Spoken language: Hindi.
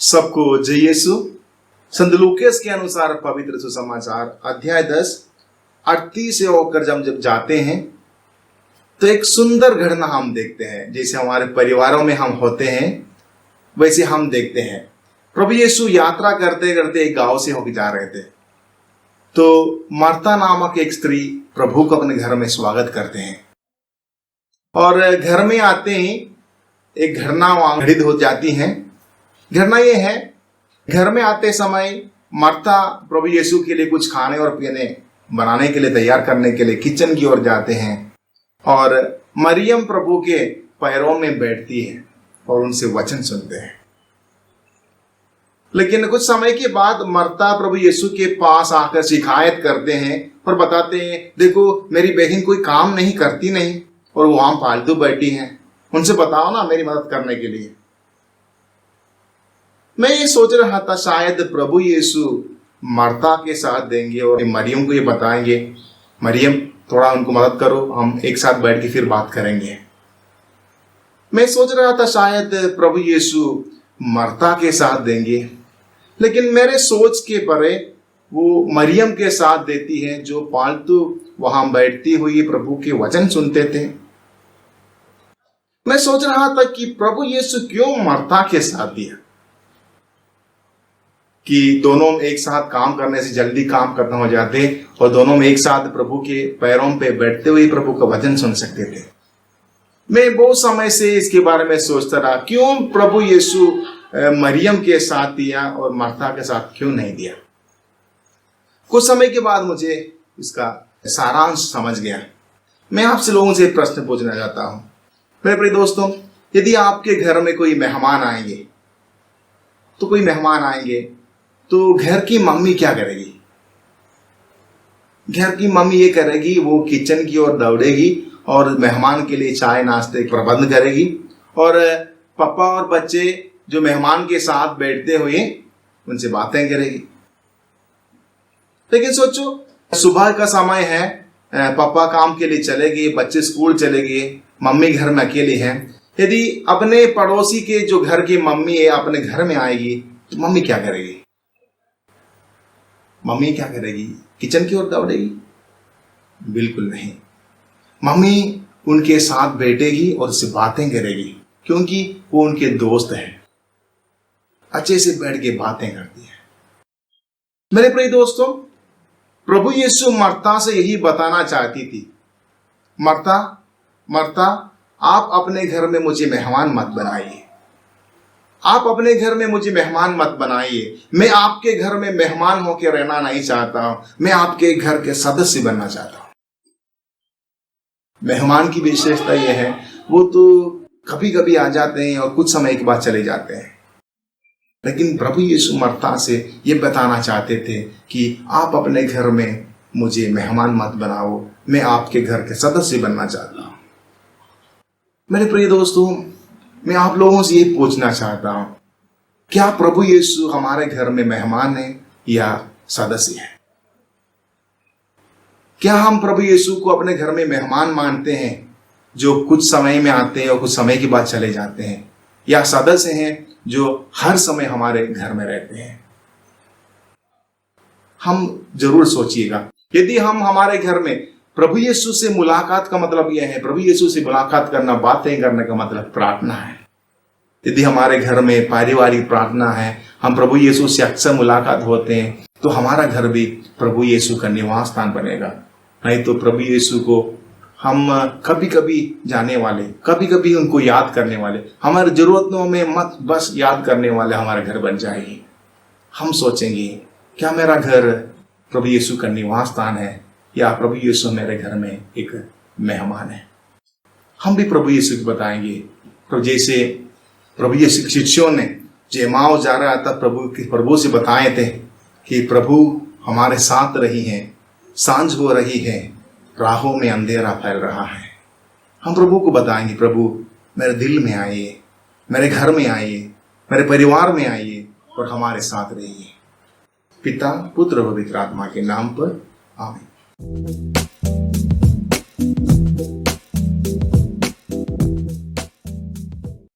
सबको जय यीशु। संत लूकास के अनुसार पवित्र सुसमाचार अध्याय 10 38 से होकर जब जाते हैं तो एक सुंदर घटना हम देखते हैं। जैसे हमारे परिवारों में हम होते हैं वैसे हम देखते हैं। प्रभु यीशु यात्रा करते करते एक गांव से होकर जा रहे थे, तो मार्था नामक एक स्त्री प्रभु को अपने घर में स्वागत करते हैं और घर में आते ही एक घटना वहां घटित हो जाती है। घटना ये है, घर में आते समय मार्था प्रभु यीशु के लिए कुछ खाने और पीने बनाने के लिए तैयार करने के लिए किचन की ओर जाते हैं और मरियम प्रभु के पैरों में बैठती है और उनसे वचन सुनते हैं। लेकिन कुछ समय के बाद मार्था प्रभु यीशु के पास आकर शिकायत करते हैं और बताते हैं, देखो मेरी बहन कोई काम नहीं करती नहीं और वो वहां फालतू बैठी हैं, उनसे बताओ ना मेरी मदद करने के लिए। मैं ये सोच रहा था शायद प्रभु यीशु मार्था के साथ देंगे और मरियम को ये बताएंगे, मरियम थोड़ा उनको मदद करो, हम एक साथ बैठ के फिर बात करेंगे। मैं सोच रहा था शायद प्रभु यीशु मार्था के साथ देंगे, लेकिन मेरे सोच के परे वो मरियम के साथ देती है जो पालतू वहां बैठती हुई प्रभु के वचन सुनते थे। मैं सोच रहा था कि प्रभु यीशु क्यों मार्था के साथ दिया, कि दोनों एक साथ काम करने से जल्दी काम खत्म हो जाते और दोनों में एक साथ प्रभु के पैरों पे बैठते हुए प्रभु का वचन सुन सकते थे। मैं बहुत समय से इसके बारे में सोचता रहा, क्यों प्रभु यीशु मरियम के साथ दिया और मार्था के साथ क्यों नहीं दिया। कुछ समय के बाद मुझे इसका सारांश समझ गया। मैं आपसे लोगों से एक प्रश्न पूछना चाहता हूं। मेरे प्रिय दोस्तों, यदि आपके घर में कोई मेहमान आएंगे तो घर की मम्मी क्या करेगी? घर की मम्मी ये करेगी, वो किचन की ओर दौड़ेगी और मेहमान के लिए चाय नाश्ते का प्रबंध करेगी और पापा और बच्चे जो मेहमान के साथ बैठते हुए उनसे बातें करेगी। लेकिन सोचो, सुबह का समय है, पापा काम के लिए चले गए, बच्चे स्कूल चले गए, मम्मी घर में अकेली है। यदि अपने पड़ोसी के जो घर की मम्मी है अपने घर में आएगी तो मम्मी क्या करेगी? मम्मी क्या करेगी? किचन की ओर दौड़ेगी? बिल्कुल नहीं। मम्मी उनके साथ बैठेगी और उससे बातें करेगी, क्योंकि वो उनके दोस्त हैं। अच्छे से बैठ के बातें करती है। मेरे प्रिय दोस्तों, प्रभु यीशु मार्था से यही बताना चाहती थी, मार्था आप अपने घर में मुझे मेहमान मत बनाइए। आप अपने घर में मुझे मेहमान मत बनाइए। मैं आपके घर में मेहमान होकर रहना नहीं चाहता हूं, मैं आपके घर के सदस्य बनना चाहता हूं। मेहमान की विशेषता यह है, वो तो कभी कभी आ जाते हैं और कुछ समय के बाद चले जाते हैं। लेकिन प्रभु यीशु मार्था से ये बताना चाहते थे कि आप अपने घर में मुझे मेहमान मत बनाओ, मैं आपके घर के सदस्य बनना चाहता हूं। मेरे प्रिय दोस्तों, मैं आप लोगों से ये पूछना चाहता हूं, क्या प्रभु यीशु हमारे घर में मेहमान है या सदस्य है? क्या हम प्रभु यीशु को अपने घर में मेहमान मानते हैं जो कुछ समय में आते हैं और कुछ समय के बाद चले जाते हैं, या सदस्य हैं जो हर समय हमारे घर में रहते हैं? हम जरूर सोचिएगा। यदि हम हमारे घर में प्रभु यीशु से मुलाकात का मतलब यह है, प्रभु यीशु से मुलाकात करना, बातें करने का मतलब प्रार्थना है। यदि हमारे घर में पारिवारिक प्रार्थना है, हम प्रभु यीशु से अक्सर मुलाकात होते हैं, तो हमारा घर भी प्रभु यीशु का निवास स्थान बनेगा। नहीं तो प्रभु यीशु को हम कभी कभी जाने वाले, कभी कभी उनको याद करने वाले, हमारी जरूरतों में मत बस याद करने वाले हमारा घर बन जाएगी। हम सोचेंगे, क्या मेरा घर प्रभु यीशु का निवास स्थान है या प्रभु यीशु मेरे घर में एक मेहमान है? हम भी प्रभु यीशु को बताएंगे। जैसे प्रभु यीशु के शिष्यों ने जेमाओ जा रहा था, प्रभु से बताए थे कि प्रभु हमारे साथ रही हैं, सांझ हो रही है, राहों में अंधेरा फैल रहा है। हम प्रभु को बताएंगे, प्रभु मेरे दिल में आइए, मेरे घर में आइए, मेरे परिवार में आइए और हमारे साथ रहिए। पिता, पुत्र और पवित्र आत्मा के नाम पर आमीन।